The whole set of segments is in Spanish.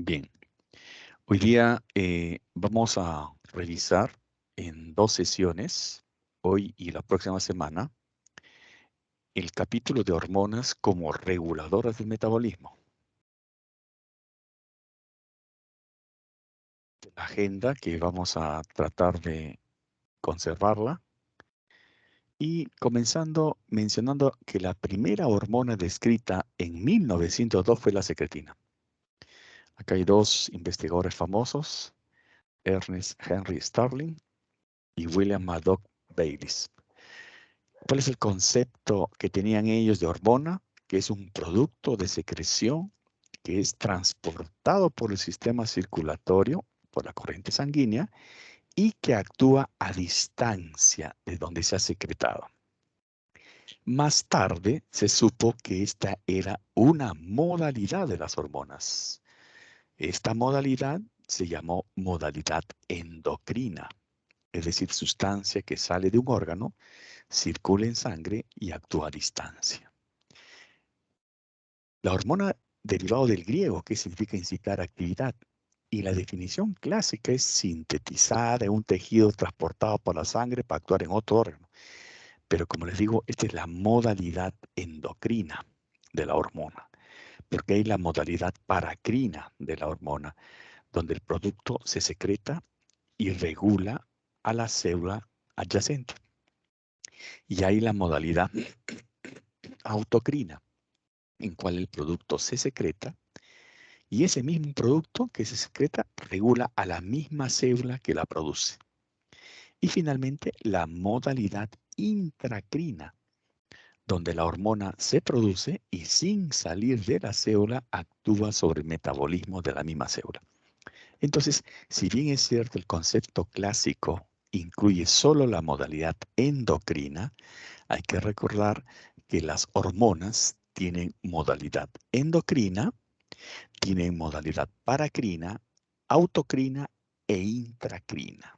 Bien, hoy día vamos a revisar en 2 sesiones, hoy y la próxima semana, el capítulo de hormonas como reguladoras del metabolismo. La agenda que vamos a tratar de conservarla y comenzando mencionando que la primera hormona descrita en 1902 fue la secretina. Acá hay 2 investigadores famosos, Ernest Henry Starling y William Madoc Bayliss. ¿Cuál es el concepto que tenían ellos de hormona? Que es un producto de secreción que es transportado por el sistema circulatorio, por la corriente sanguínea, y que actúa a distancia de donde se ha secretado. Más tarde se supo que esta era una modalidad de las hormonas. Esta modalidad se llamó modalidad endocrina, es decir, sustancia que sale de un órgano, circula en sangre y actúa a distancia. La hormona derivado del griego, que significa incitar actividad, y la definición clásica es sintetizada en un tejido transportado por la sangre para actuar en otro órgano. Pero como les digo, esta es la modalidad endocrina de la hormona, porque hay la modalidad paracrina de la hormona, donde el producto se secreta y regula a la célula adyacente. Y hay la modalidad autocrina, en cual el producto se secreta y ese mismo producto que se secreta regula a la misma célula que la produce. Y finalmente, la modalidad intracrina, donde la hormona se produce y sin salir de la célula actúa sobre el metabolismo de la misma célula. Entonces, si bien es cierto el concepto clásico incluye solo la modalidad endocrina, hay que recordar que las hormonas tienen modalidad endocrina, tienen modalidad paracrina, autocrina e intracrina.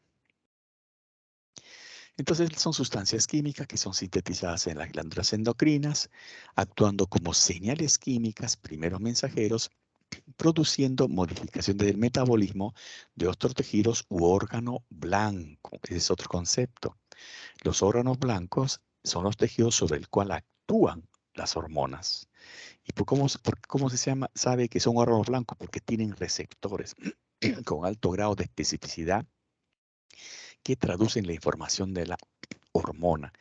Entonces son sustancias químicas que son sintetizadas en las glándulas endocrinas, actuando como señales químicas, primeros mensajeros, produciendo modificación del metabolismo de otros tejidos u órgano blanco. Ese es otro concepto. Los órganos blancos son los tejidos sobre el cual actúan las hormonas. ¿Y cómo se llama? Sabe que son órganos blancos porque tienen receptores con alto grado de especificidad que traducen la información de la hormona.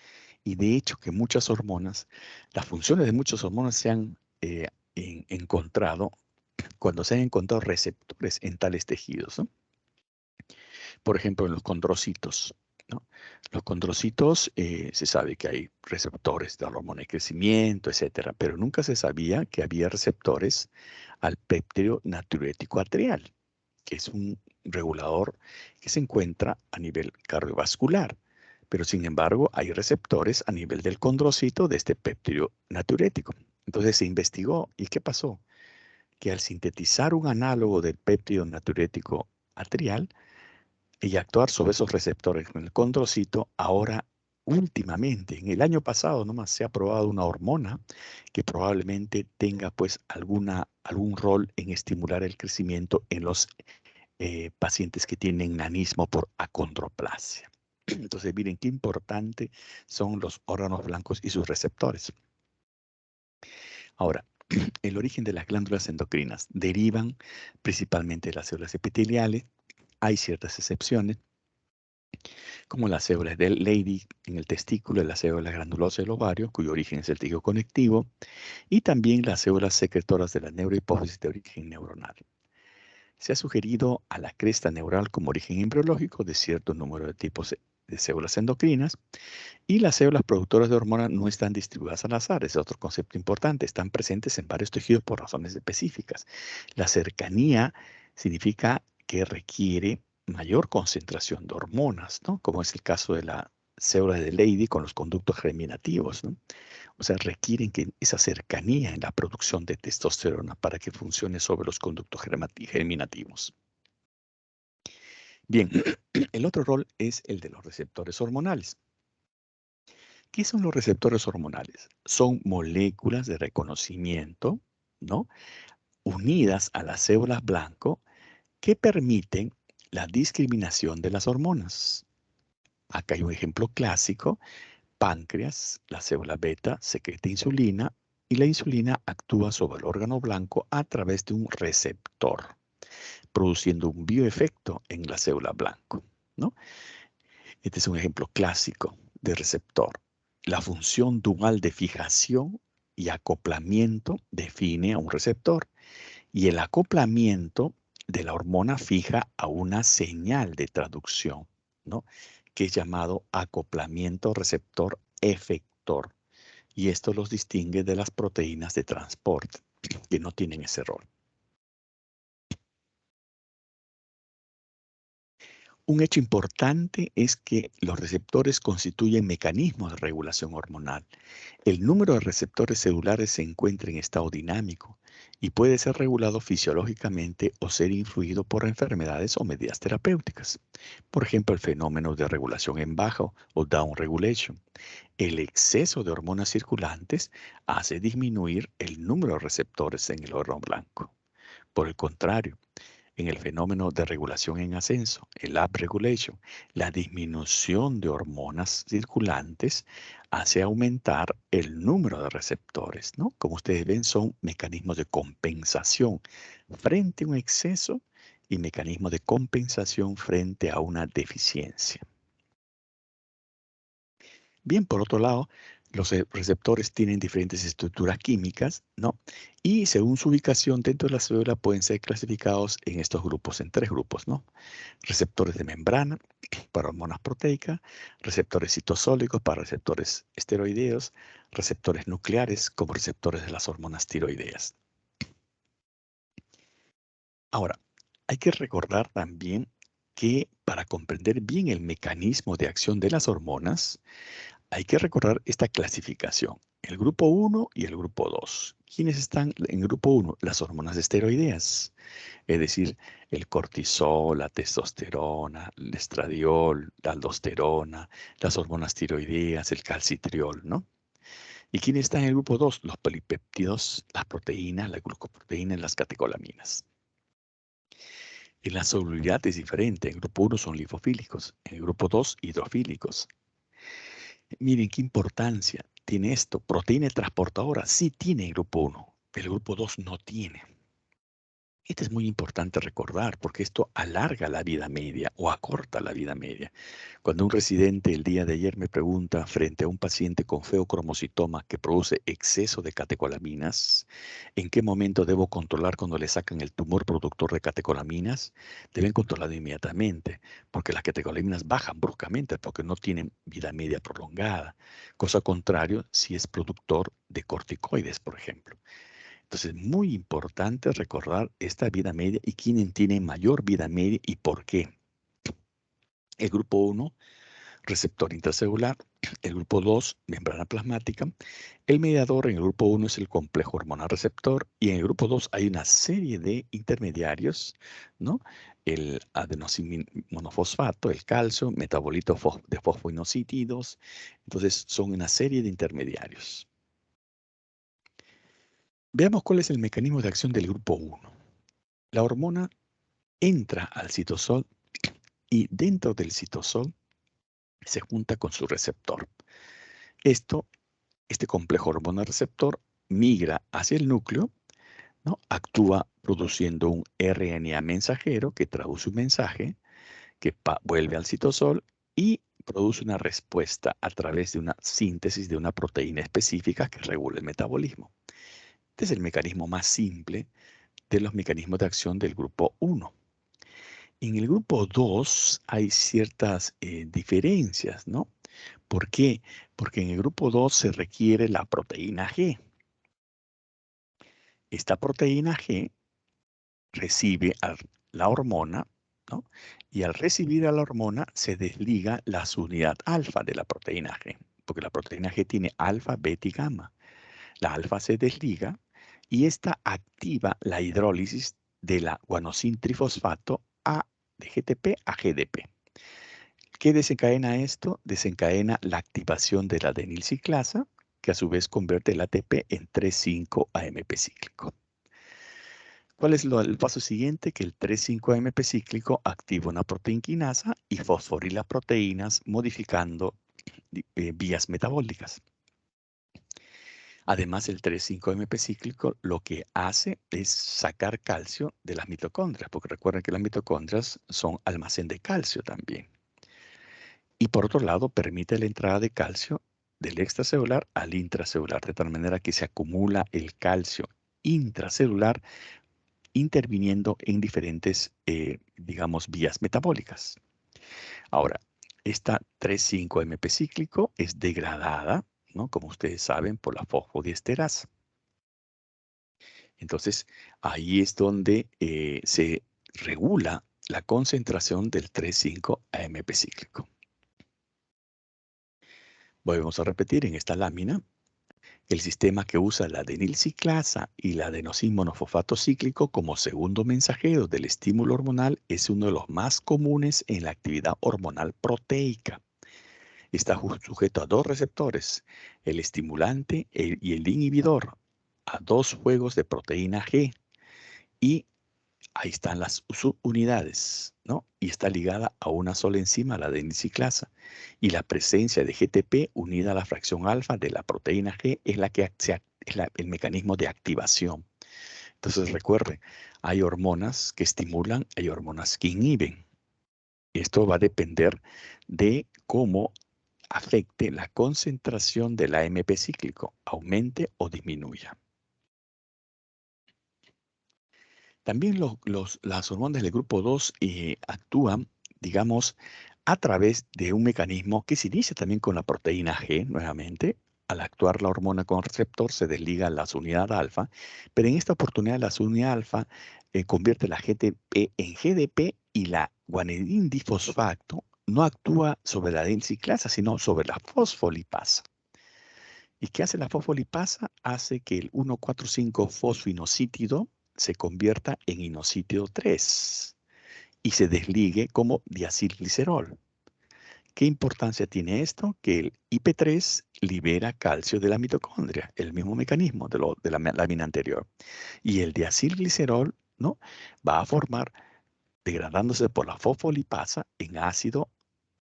Y de hecho que muchas hormonas, las funciones de muchas hormonas se han encontrado cuando se han encontrado receptores en tales tejidos, ¿no? Por ejemplo, en los condrocitos, ¿no? Los condrocitos se sabe que hay receptores de la hormona de crecimiento, etcétera, pero nunca se sabía que había receptores al péptido natriurético atrial, que es un regulador que se encuentra a nivel cardiovascular. Pero sin embargo, hay receptores a nivel del condrocito de este péptido natriurético. Entonces se investigó, ¿y qué pasó? Que al sintetizar un análogo del péptido natriurético atrial y actuar sobre esos receptores con el condrocito, ahora últimamente, en el año pasado nomás se ha probado una hormona que probablemente tenga pues algún rol en estimular el crecimiento en los pacientes que tienen nanismo por acondroplasia. Entonces, miren qué importante son los órganos blancos y sus receptores. Ahora, el origen de las glándulas endocrinas derivan principalmente de las células epiteliales. Hay ciertas excepciones, como las células de Leydig en el testículo y las células granulosas del ovario, cuyo origen es el tejido conectivo, y también las células secretoras de la neurohipófisis de origen neuronal. Se ha sugerido a la cresta neural como origen embriológico de cierto número de tipos de células endocrinas, y las células productoras de hormonas no están distribuidas al azar. Ese es otro concepto importante. Están presentes en varios tejidos por razones específicas. La cercanía significa que requiere mayor concentración de hormonas, ¿no? Como es el caso de la célula de Leydig con los conductos germinativos, ¿no? O sea, requieren que esa cercanía en la producción de testosterona para que funcione sobre los conductos germinativos. Bien, el otro rol es el de los receptores hormonales. ¿Qué son los receptores hormonales? Son moléculas de reconocimiento, ¿no? unidas a las células blanco que permiten la discriminación de las hormonas. Acá hay un ejemplo clásico. Páncreas, la célula beta, secreta insulina y la insulina actúa sobre el órgano blanco a través de un receptor, produciendo un bioefecto en la célula blanco, ¿no? Este es un ejemplo clásico de receptor. La función dual de fijación y acoplamiento define a un receptor y el acoplamiento de la hormona fija a una señal de traducción, ¿no? Que es llamado acoplamiento receptor efector. Y esto los distingue de las proteínas de transporte, que no tienen ese rol. Un hecho importante es que los receptores constituyen mecanismos de regulación hormonal. El número de receptores celulares se encuentra en estado dinámico y puede ser regulado fisiológicamente o ser influido por enfermedades o medidas terapéuticas. Por ejemplo, el fenómeno de regulación en bajo o down regulation. El exceso de hormonas circulantes hace disminuir el número de receptores en el órgano blanco. Por el contrario, en el fenómeno de regulación en ascenso, el upregulation, la disminución de hormonas circulantes hace aumentar el número de receptores, ¿no? Como ustedes ven, son mecanismos de compensación frente a un exceso y mecanismos de compensación frente a una deficiencia. Bien, por otro lado, los receptores tienen diferentes estructuras químicas, ¿no? Y según su ubicación dentro de la célula pueden ser clasificados en estos grupos, en tres grupos, ¿no? Receptores de membrana para hormonas proteicas, receptores citosólicos para receptores esteroideos, receptores nucleares como receptores de las hormonas tiroideas. Ahora, hay que recordar también que para comprender bien el mecanismo de acción de las hormonas, hay que recordar esta clasificación, el grupo 1 y el grupo 2. ¿Quiénes están en grupo 1? Las hormonas esteroideas, es decir, el cortisol, la testosterona, el estradiol, la aldosterona, las hormonas tiroideas, el calcitriol, ¿no? ¿Y quiénes están en el grupo 2? Los polipéptidos, las proteínas, la glucoproteína y las catecolaminas. En la solubilidad es diferente. En el grupo 1 son linfofílicos, en el grupo 2 hidrofílicos. Miren qué importancia tiene esto. Proteína transportadora sí tiene el grupo 1, el grupo 2 no tiene. Esto es muy importante recordar porque esto alarga la vida media o acorta la vida media. Cuando un residente el día de ayer me pregunta frente a un paciente con feocromocitoma que produce exceso de catecolaminas, ¿en qué momento debo controlar cuando le sacan el tumor productor de catecolaminas? Deben controlarlo inmediatamente porque las catecolaminas bajan bruscamente porque no tienen vida media prolongada. Cosa contrario si es productor de corticoides, por ejemplo. Entonces, muy importante recordar esta vida media y quién tiene mayor vida media y por qué. El grupo 1, receptor intracelular. El grupo 2, membrana plasmática. El mediador en el grupo 1 es el complejo hormonal receptor y en el grupo 2 hay una serie de intermediarios, ¿no? El adenosín monofosfato, el calcio, metabolito de fosfoinosítidos. Entonces, son una serie de intermediarios. Veamos cuál es el mecanismo de acción del grupo 1. La hormona entra al citosol y dentro del citosol se junta con su receptor. Este complejo hormonal receptor migra hacia el núcleo, ¿no? Actúa produciendo un RNA mensajero que traduce un mensaje que vuelve al citosol y produce una respuesta a través de una síntesis de una proteína específica que regula el metabolismo. Este es el mecanismo más simple de los mecanismos de acción del grupo 1. En el grupo 2 hay ciertas diferencias, ¿no? ¿Por qué? Porque en el grupo 2 se requiere la proteína G. Esta proteína G recibe a la hormona, ¿no? Y al recibir a la hormona se desliga la subunidad alfa de la proteína G, porque la proteína G tiene alfa, beta y gamma. La alfa se desliga y esta activa la hidrólisis de la guanosin trifosfato de GTP a GDP. ¿Qué desencadena esto? Desencadena la activación de la adenilciclasa, que a su vez convierte el ATP en 3,5-AMP cíclico. ¿Cuál es el paso siguiente? Que el 3,5-AMP cíclico activa una proteinquinasa y fosforila proteínas modificando vías metabólicas. Además, el 3,5-AMP cíclico lo que hace es sacar calcio de las mitocondrias, porque recuerden que las mitocondrias son almacén de calcio también. Y por otro lado, permite la entrada de calcio del extracelular al intracelular, de tal manera que se acumula el calcio intracelular interviniendo en diferentes, digamos, vías metabólicas. Ahora, esta 3,5-AMP cíclico es degradada, ¿no? Como ustedes saben, por la fosfodiesterasa. Entonces, ahí es donde se regula la concentración del 3,5-AMP cíclico. Volvemos a repetir en esta lámina. El sistema que usa la adenilciclasa y la adenosín monofosfato cíclico como segundo mensajero del estímulo hormonal es uno de los más comunes en la actividad hormonal proteica. Está sujeto a dos receptores, el estimulante y el inhibidor, a dos juegos de proteína G. Y ahí están las subunidades, ¿no? Y está ligada a una sola enzima, la adenilciclasa. Y la presencia de GTP unida a la fracción alfa de la proteína G es la que es el mecanismo de activación. Entonces recuerden, hay hormonas que estimulan, hay hormonas que inhiben. Esto va a depender de cómo afecte la concentración del AMP cíclico, aumente o disminuya. También las hormonas del grupo 2 actúan, digamos, a través de un mecanismo que se inicia también con la proteína G, nuevamente. Al actuar la hormona con receptor se desliga la unidad alfa, pero en esta oportunidad la unidad alfa convierte la GTP en GDP y la guanidin difosfato no actúa sobre la adenilciclasa, sino sobre la fosfolipasa. ¿Y qué hace la fosfolipasa? Hace que el 1,4,5-fosfoinosítido se convierta en inosítido 3 y se desligue como diacilglicerol. ¿Qué importancia tiene esto? Que el IP3 libera calcio de la mitocondria, el mismo mecanismo de la lámina anterior. Y el diacilglicerol, ¿no? Va a formar, degradándose por la fosfolipasa, en ácido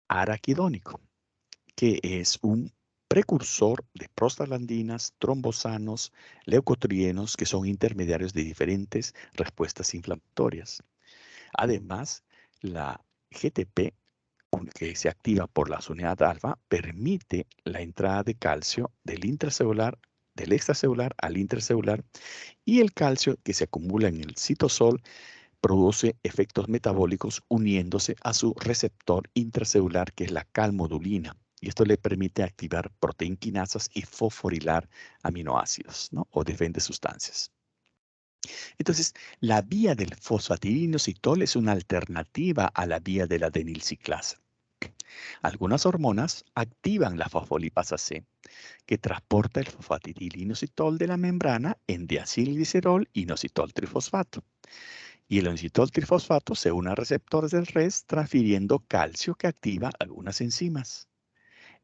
araquidónico, que es un precursor de prostaglandinas, trombosanos, leucotrienos, que son intermediarios de diferentes respuestas inflamatorias. Además, la GTP, que se activa por la unidad alfa, permite la entrada de calcio del extracelular al intracelular, y el calcio que se acumula en el citosol produce efectos metabólicos uniéndose a su receptor intracelular, que es la calmodulina. Y esto le permite activar proteinquinasas y fosforilar aminoácidos, ¿no? O diferentes sustancias. Entonces, la vía del fosfatidilinositol es una alternativa a la vía de la adenilciclasa. Algunas hormonas activan la fosfolipasa C, que transporta el fosfatidilinositol de la membrana en diacilglicerol inositol trifosfato. Y el inositol trifosfato se une a receptores del RES transfiriendo calcio que activa algunas enzimas.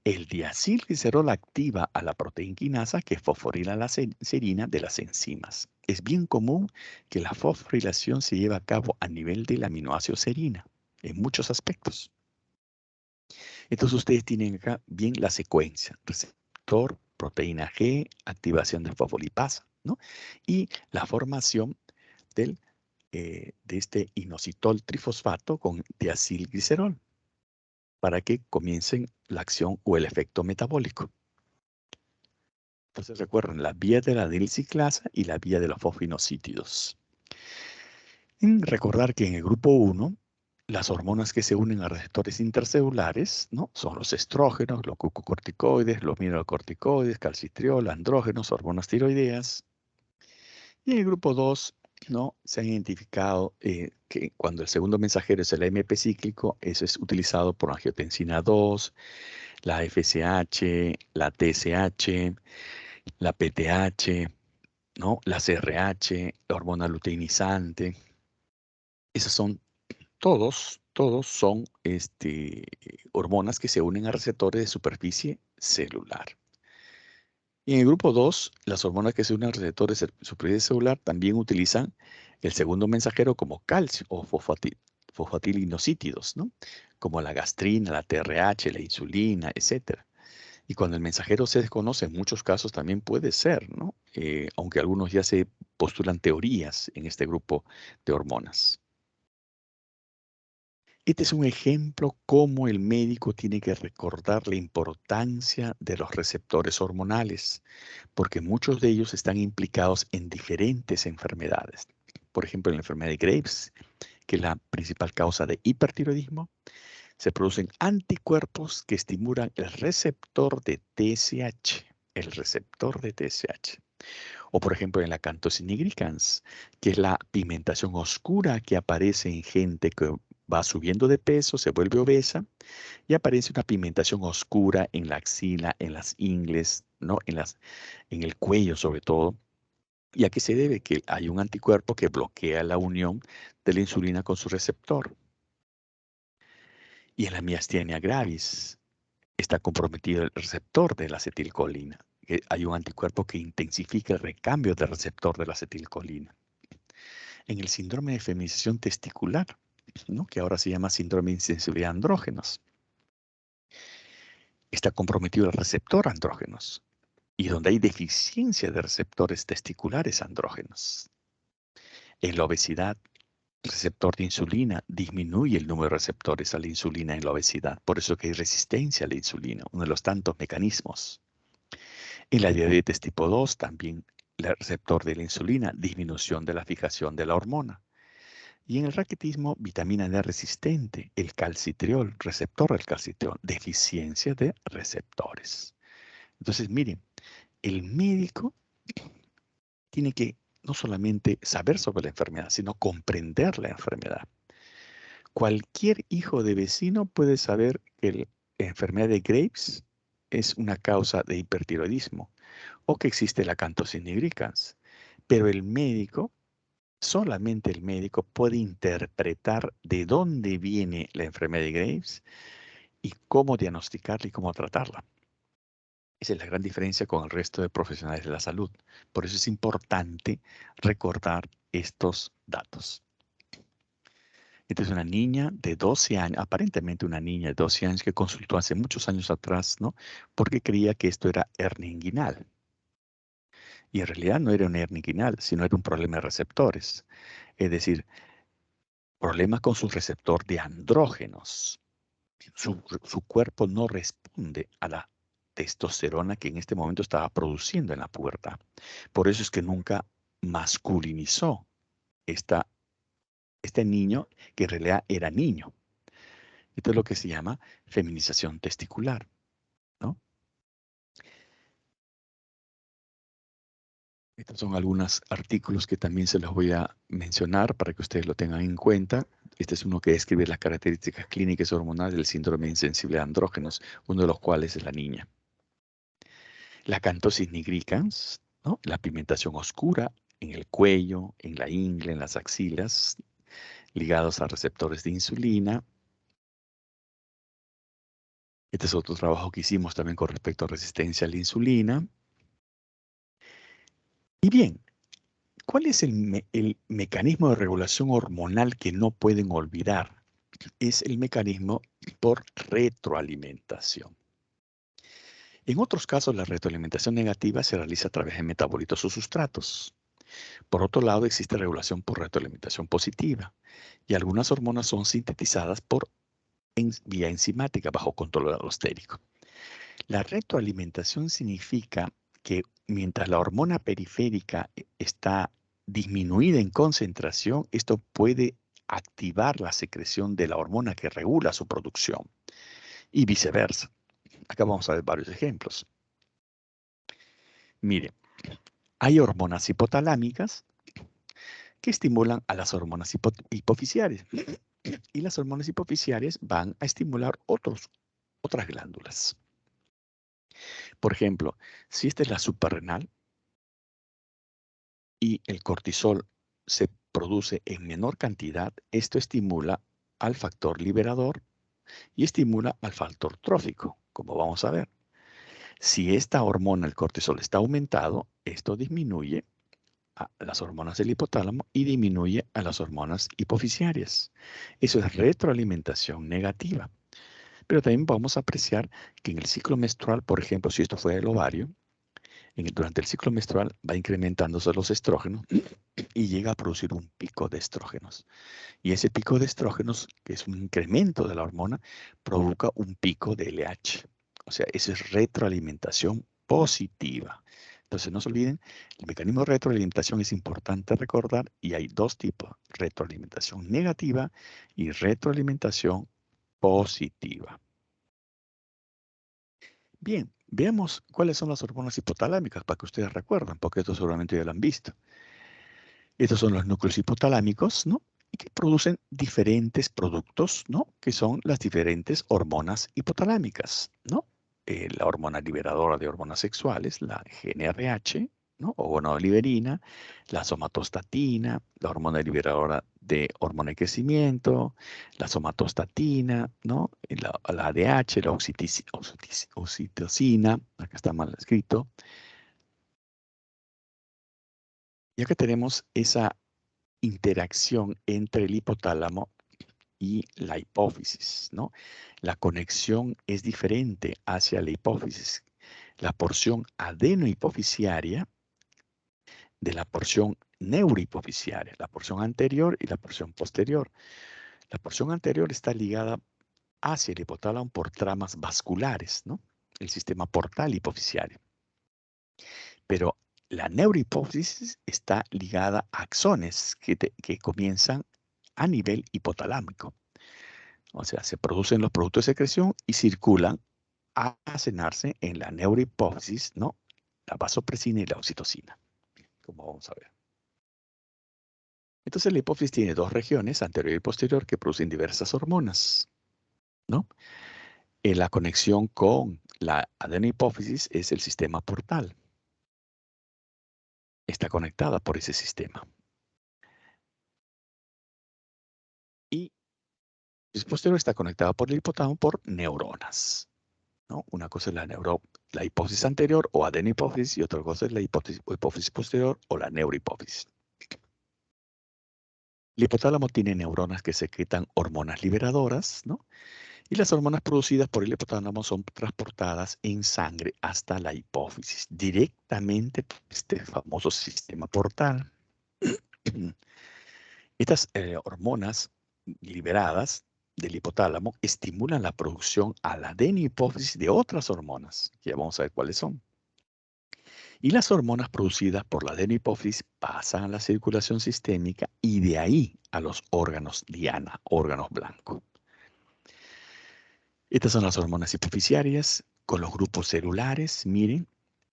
El diacilglicerol activa a la proteinquinasa que fosforila la serina de las enzimas. Es bien común que la fosforilación se lleve a cabo a nivel del aminoácido serina, en muchos aspectos. Entonces ustedes tienen acá bien la secuencia: receptor, proteína G, activación de fosfolipasa, ¿no? Y la formación de este inositol trifosfato con diacilglicerol para que comiencen la acción o el efecto metabólico. Entonces recuerden la vía de la adenilciclasa y la vía de los fosfoinosítidos. Recordar que en el grupo 1, las hormonas que se unen a receptores intercelulares, ¿no? Son los estrógenos, los glucocorticoides, los mineralocorticoides, calcitriol, andrógenos, hormonas tiroideas. Y en el grupo 2, ¿no? Se han identificado que cuando el segundo mensajero es el AMP cíclico, eso es utilizado por la angiotensina 2, la FSH, la TSH, la PTH, ¿no? La CRH, la hormona luteinizante. Esas son todos son hormonas que se unen a receptores de superficie celular. Y en el grupo 2, las hormonas que se unen a receptores de superficie celular también utilizan El segundo mensajero como calcio o fosfatilinosítidos, ¿no? Como la gastrina, la TRH, la insulina, etcétera. Y cuando el mensajero se desconoce, en muchos casos también puede ser, ¿no? Aunque algunos ya se postulan teorías en este grupo de hormonas. Este es un ejemplo cómo el médico tiene que recordar la importancia de los receptores hormonales, porque muchos de ellos están implicados en diferentes enfermedades. Por ejemplo, en la enfermedad de Graves, que es la principal causa de hipertiroidismo, se producen anticuerpos que estimulan el receptor de TSH, el receptor de TSH. O por ejemplo en la Cantosine nigricans, que es la pigmentación oscura que aparece en gente que va subiendo de peso, se vuelve obesa, y aparece una pigmentación oscura en la axila, en las ingles, ¿no? En el cuello sobre todo. ¿Y a qué se debe? Que hay un anticuerpo que bloquea la unión de la insulina con su receptor. Y en la miastenia gravis está comprometido el receptor de la acetilcolina. Hay un anticuerpo que intensifica el recambio del receptor de la acetilcolina. En el síndrome de feminización testicular, ¿no? Que ahora se llama síndrome de insensibilidad a andrógenos, está comprometido el receptor andrógenos. Y donde hay deficiencia de receptores testiculares andrógenos. En la obesidad, el receptor de insulina disminuye el número de receptores a la insulina en la obesidad. Por eso que hay resistencia a la insulina, uno de los tantos mecanismos. En la diabetes tipo 2 también el receptor de la insulina, disminución de la fijación de la hormona. Y en el raquitismo, vitamina D resistente, el calcitriol, receptor del calcitriol, deficiencia de receptores. Entonces, miren, el médico tiene que no solamente saber sobre la enfermedad, sino comprender la enfermedad. Cualquier hijo de vecino puede saber que la enfermedad de Graves es una causa de hipertiroidismo o que existe la Cantosine nigricans, pero el médico, solamente el médico puede interpretar de dónde viene la enfermedad de Graves y cómo diagnosticarla y cómo tratarla. Esa es la gran diferencia con el resto de profesionales de la salud. Por eso es importante recordar estos datos. Esta es una niña de 12 años, aparentemente una niña de 12 años que consultó hace muchos años atrás, ¿no? Porque creía que esto era hernia inguinal. Y en realidad no era una hernia inguinal, sino era un problema de receptores. Es decir, problemas con su receptor de andrógenos. Su cuerpo no responde a la testosterona que en este momento estaba produciendo en la pubertad. Por eso es que nunca masculinizó este niño que en realidad era niño. Esto es lo que se llama feminización testicular, ¿no? Estos son algunos artículos que también se los voy a mencionar para que ustedes lo tengan en cuenta. Este es uno que describe las características clínicas hormonales del síndrome insensible a andrógenos, uno de los cuales es la niña. La Cantosine nigricans, ¿no? La pigmentación oscura en el cuello, en la ingle, en las axilas, ligados a receptores de insulina. Este es otro trabajo que hicimos también con respecto a resistencia a la insulina. Y bien, ¿cuál es el mecanismo de regulación hormonal que no pueden olvidar? Es el mecanismo por retroalimentación. En otros casos, la retroalimentación negativa se realiza a través de metabolitos o sustratos. Por otro lado, existe regulación por retroalimentación positiva y algunas hormonas son sintetizadas por vía enzimática bajo control alostérico. La retroalimentación significa que mientras la hormona periférica está disminuida en concentración, esto puede activar la secreción de la hormona que regula su producción y viceversa. Acá vamos a ver varios ejemplos. Mire, hay hormonas hipotalámicas que estimulan a las hormonas hipofisiarias y las hormonas hipofisiarias van a estimular otras glándulas. Por ejemplo, si esta es la suprarrenal y el cortisol se produce en menor cantidad, esto estimula al factor liberador y estimula al factor trófico, como vamos a ver. Si esta hormona, el cortisol, está aumentado, esto disminuye a las hormonas del hipotálamo y disminuye a las hormonas hipofisiarias. Eso es retroalimentación negativa. Pero también vamos a apreciar que en el ciclo menstrual, por ejemplo, si esto fuera el ovario, durante el ciclo menstrual va incrementándose los estrógenos y llega a producir un pico de estrógenos. Y ese pico de estrógenos, que es un incremento de la hormona, provoca un pico de LH. O sea, esa es retroalimentación positiva. Entonces, no se olviden, el mecanismo de retroalimentación es importante recordar y hay dos tipos, retroalimentación negativa y retroalimentación positiva. Bien, veamos cuáles son las hormonas hipotalámicas para que ustedes recuerden, porque esto seguramente ya lo han visto. Estos son los núcleos hipotalámicos, ¿no? Y que producen diferentes productos, ¿no? Que son las diferentes hormonas hipotalámicas, ¿no? La hormona liberadora de hormonas sexuales, la GnRH, ¿no? O gonadoliberina, la somatostatina, la hormona liberadora de hormona de crecimiento, la somatostatina, ¿no? La ADH, la oxitocina, acá está mal escrito. Ya que tenemos esa interacción entre el hipotálamo y la hipófisis, ¿no? La conexión es diferente hacia la hipófisis. La porción adenohipofisiaria de la porción neurohipofisiaria, la porción anterior y la porción posterior. La porción anterior está ligada hacia el hipotálamo por tramas vasculares, ¿no? El sistema portal hipofisiario. Pero la neurohipófisis está ligada a axones que comienzan a nivel hipotalámico. O sea, se producen los productos de secreción y circulan a almacenarse en la neurohipófisis, ¿no? La vasopresina y la oxitocina, como vamos a ver. Entonces la hipófisis tiene dos regiones, anterior y posterior, que producen diversas hormonas, ¿no? La conexión con la adenohipófisis es el sistema portal. Está conectada por ese sistema. Y el posterior está conectada por el hipotálamo por neuronas, ¿no? Una cosa es la hipófisis anterior o adenohipófisis y otra cosa es la hipófisis posterior o la neurohipófisis. El hipotálamo tiene neuronas que secretan hormonas liberadoras, ¿no? Y las hormonas producidas por el hipotálamo son transportadas en sangre hasta la hipófisis, directamente por este famoso sistema portal. Estas hormonas liberadas del hipotálamo estimulan la producción a la adenohipófisis de otras hormonas, que ya vamos a ver cuáles son. Y las hormonas producidas por la adenohipófisis pasan a la circulación sistémica y de ahí a los órganos diana, órganos blancos. Estas son las hormonas hipofisiarias con los grupos celulares. Miren,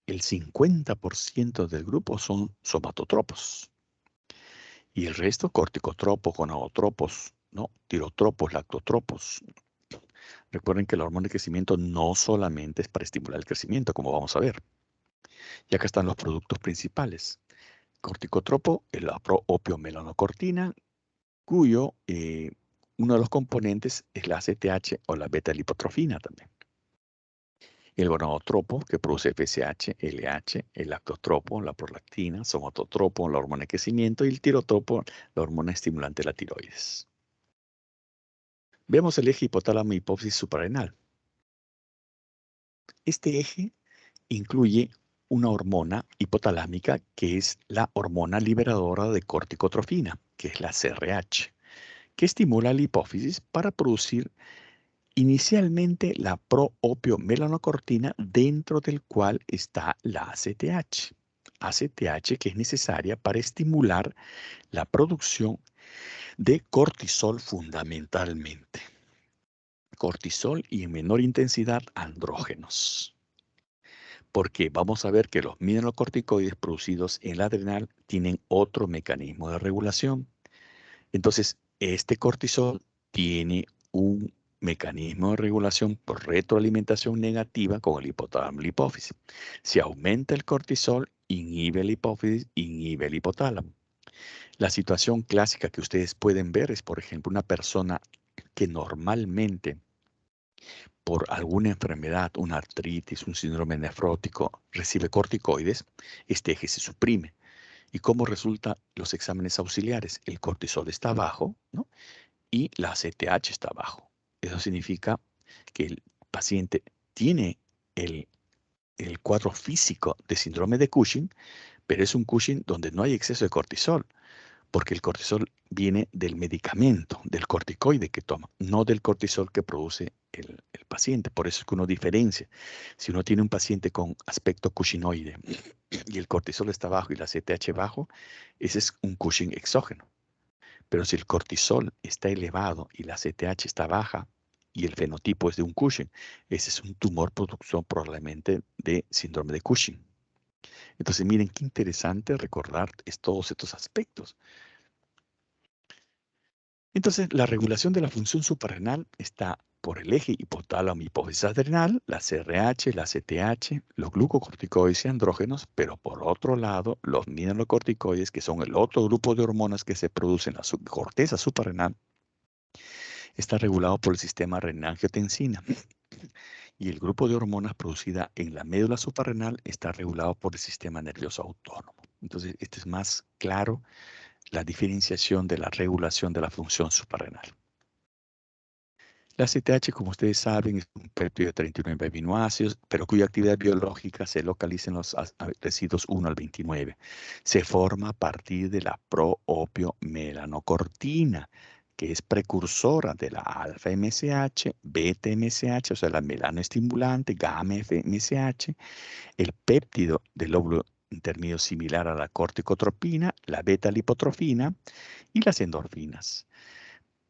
el 50% del grupo son somatotropos y el resto corticotropos, gonadotropos, ¿no? Tirotropos, lactotropos. Recuerden que la hormona de crecimiento no solamente es para estimular el crecimiento, como vamos a ver. Y acá están los productos principales. Corticotropo, el opiomelanocortina, cuyo uno de los componentes es la ACTH o la beta-lipotrofina también. El gonadotropo, que produce FSH, LH, el lactotropo, la prolactina, somatotropo, la hormona de crecimiento, y el tirotropo, la hormona estimulante de la tiroides. Veamos el eje hipotálamo-hipófisis suprarrenal. Este eje incluye una hormona hipotalámica que es la hormona liberadora de corticotrofina, que es la CRH, que estimula la hipófisis para producir inicialmente la proopiomelanocortina, dentro del cual está la ACTH. ACTH que es necesaria para estimular la producción de cortisol fundamentalmente. Cortisol y en menor intensidad andrógenos. Porque vamos a ver que los mineralocorticoides producidos en la adrenal tienen otro mecanismo de regulación. Entonces, este cortisol tiene un mecanismo de regulación por retroalimentación negativa con el hipotálamo y la hipófisis. Si aumenta el cortisol, inhibe la hipófisis, inhibe el hipotálamo. La situación clásica que ustedes pueden ver es, por ejemplo, una persona que normalmente por alguna enfermedad, una artritis, un síndrome nefrótico, recibe corticoides, este eje se suprime. ¿Y cómo resultan los exámenes auxiliares? El cortisol está bajo, ¿no? Y la ACTH está bajo. Eso significa que el paciente tiene el, el cuadro físico de síndrome de Cushing, pero es un Cushing donde no hay exceso de cortisol, porque el cortisol viene del medicamento, del corticoide que toma, no del cortisol que produce el paciente. Por eso es que uno diferencia. Si uno tiene un paciente con aspecto cushinoide y el cortisol está bajo y la CTH bajo, ese es un Cushing exógeno. Pero si el cortisol está elevado y la CTH está baja y el fenotipo es de un Cushing, ese es un tumor producción probablemente de síndrome de Cushing. Entonces, miren qué interesante recordar todos estos aspectos. Entonces, la regulación de la función suprarrenal está por el eje hipotálamo hipófisis adrenal, la CRH, la CTH, los glucocorticoides y andrógenos, pero por otro lado, los mineralocorticoides, que son el otro grupo de hormonas que se producen en la corteza suprarrenal, está regulado por el sistema renina-angiotensina. Y el grupo de hormonas producida en la médula suprarrenal está regulado por el sistema nervioso autónomo. Entonces, este es más claro la diferenciación de la regulación de la función suprarrenal. La CTH, como ustedes saben, es un péptido de 39 aminoácidos, pero cuya actividad biológica se localiza en los residuos 1 al 29. Se forma a partir de la proopiomelanocortina, que es precursora de la alfa-MSH, beta-MSH, o sea, la melanoestimulante, gamma-MSH, el péptido del lóbulo intermedio similar a la corticotropina, la beta-lipotrofina y las endorfinas.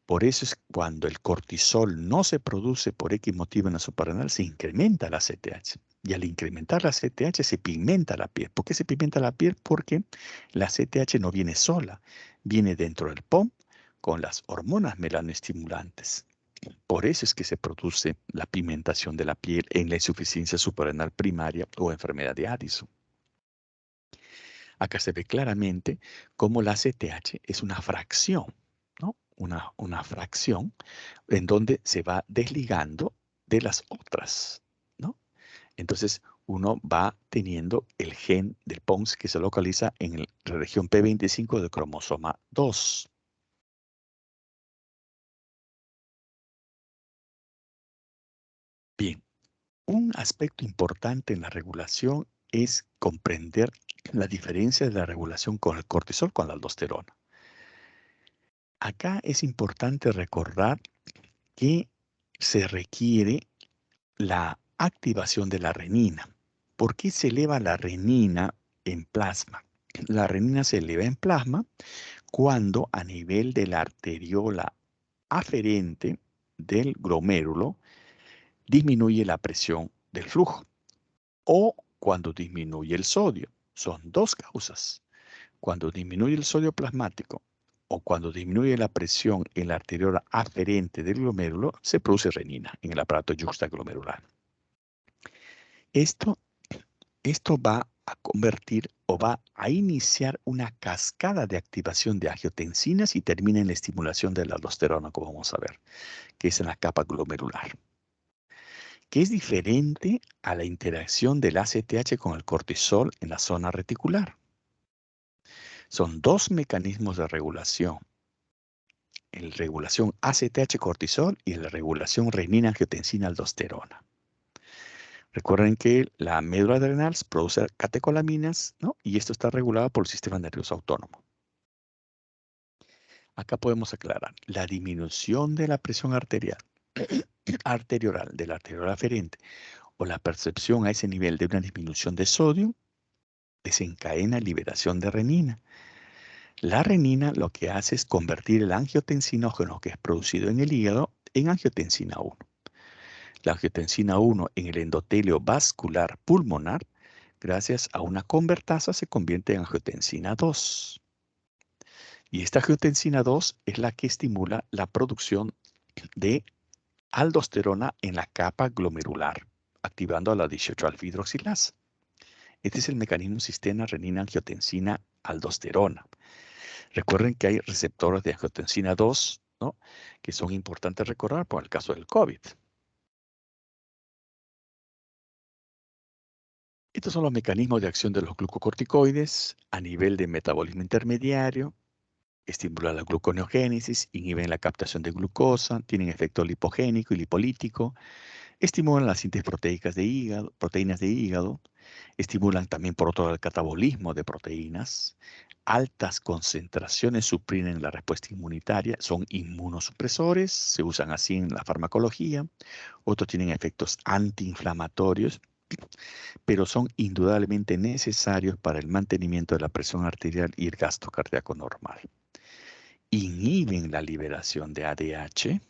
Por eso es cuando el cortisol no se produce por X motivo en la suprarrenal, se incrementa la CTH. Y al incrementar la CTH se pigmenta la piel. ¿Por qué se pigmenta la piel? Porque la CTH no viene sola, viene dentro del POM con las hormonas melanoestimulantes. Por eso es que se produce la pigmentación de la piel en la insuficiencia suprarrenal primaria o enfermedad de Addison. Acá se ve claramente cómo la CTH es una fracción, ¿no? Una fracción en donde se va desligando de las otras, ¿no? Entonces, uno va teniendo el gen del PONS que se localiza en la región P25 del cromosoma 2. Bien, un aspecto importante en la regulación es comprender la diferencia de la regulación con el cortisol con la aldosterona. Acá es importante recordar que se requiere la activación de la renina. ¿Por qué se eleva la renina en plasma? La renina se eleva en plasma cuando a nivel de la arteriola aferente del glomérulo disminuye la presión del flujo o cuando disminuye el sodio. Son dos causas. Cuando disminuye el sodio plasmático o cuando disminuye la presión en la arteriola aferente del glomérulo, se produce renina en el aparato yuxtaglomerular. Esto va a convertir o va a iniciar una cascada de activación de angiotensinas y termina en la estimulación de la aldosterona, como vamos a ver, que es en la capa glomerular, que es diferente a la interacción del ACTH con el cortisol en la zona reticular. Son dos mecanismos de regulación. La regulación ACTH-cortisol y la regulación renina-angiotensina-aldosterona. Recuerden que la médula adrenal produce catecolaminas, ¿no? Y esto está regulado por el sistema nervioso autónomo. Acá podemos aclarar la disminución de la presión arterial, arterioral, de la arteriola aferente, o la percepción a ese nivel de una disminución de sodio, desencadena liberación de renina. La renina lo que hace es convertir el angiotensinógeno que es producido en el hígado en angiotensina 1. La angiotensina 1 en el endotelio vascular pulmonar, gracias a una convertasa, se convierte en angiotensina 2. Y esta angiotensina 2 es la que estimula la producción de aldosterona en la capa glomerular, activando a la 18-alfa-hidroxilasa. Este es el mecanismo sistema renina-angiotensina-aldosterona. Recuerden que hay receptores de angiotensina 2, ¿no? Que son importantes recordar por el caso del COVID. Estos son los mecanismos de acción de los glucocorticoides a nivel de metabolismo intermediario. Estimulan la gluconeogénesis, inhiben la captación de glucosa, tienen efecto lipogénico y lipolítico, estimulan las síntesis proteicas de hígado, proteínas de hígado, estimulan también por otro lado el catabolismo de proteínas, altas concentraciones suprimen la respuesta inmunitaria, son inmunosupresores, se usan así en la farmacología, otros tienen efectos antiinflamatorios, pero son indudablemente necesarios para el mantenimiento de la presión arterial y el gasto cardíaco normal. Inhiben la liberación de ADH. Este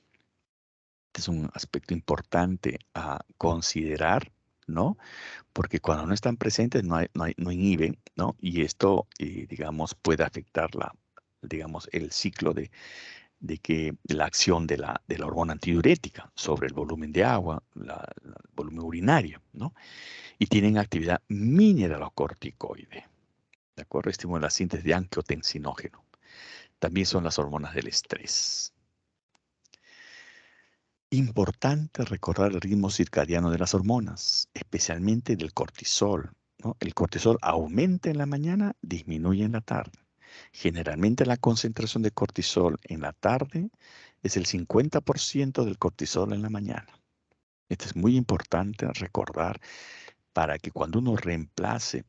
es un aspecto importante a considerar, ¿no? Porque cuando no están presentes no inhiben, ¿no? Y esto, digamos, puede afectar digamos, el ciclo de que la acción de la hormona antidiurética sobre el volumen de agua, el volumen urinario, ¿no? Y tienen actividad mineralocorticoide, ¿de acuerdo? Estimulan la síntesis de angiotensinógeno. También son las hormonas del estrés. Importante recordar el ritmo circadiano de las hormonas, especialmente del cortisol, ¿no? El cortisol aumenta en la mañana, disminuye en la tarde. Generalmente la concentración de cortisol en la tarde es el 50% del cortisol en la mañana. Esto es muy importante recordar para que cuando uno reemplace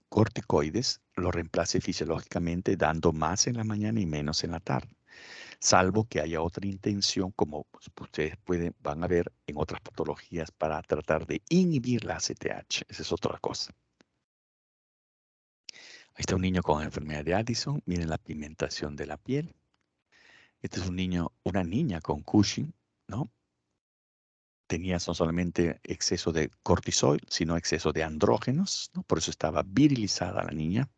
corticoides, lo reemplace fisiológicamente dando más en la mañana y menos en la tarde. Salvo que haya otra intención, como ustedes van a ver en otras patologías, para tratar de inhibir la ACTH. Esa es otra cosa. Ahí está un niño con enfermedad de Addison. Miren la pigmentación de la piel. Este es un niño, una niña con Cushing, ¿no? Tenía no solamente exceso de cortisol, sino exceso de andrógenos, ¿no? Por eso estaba virilizada la niña.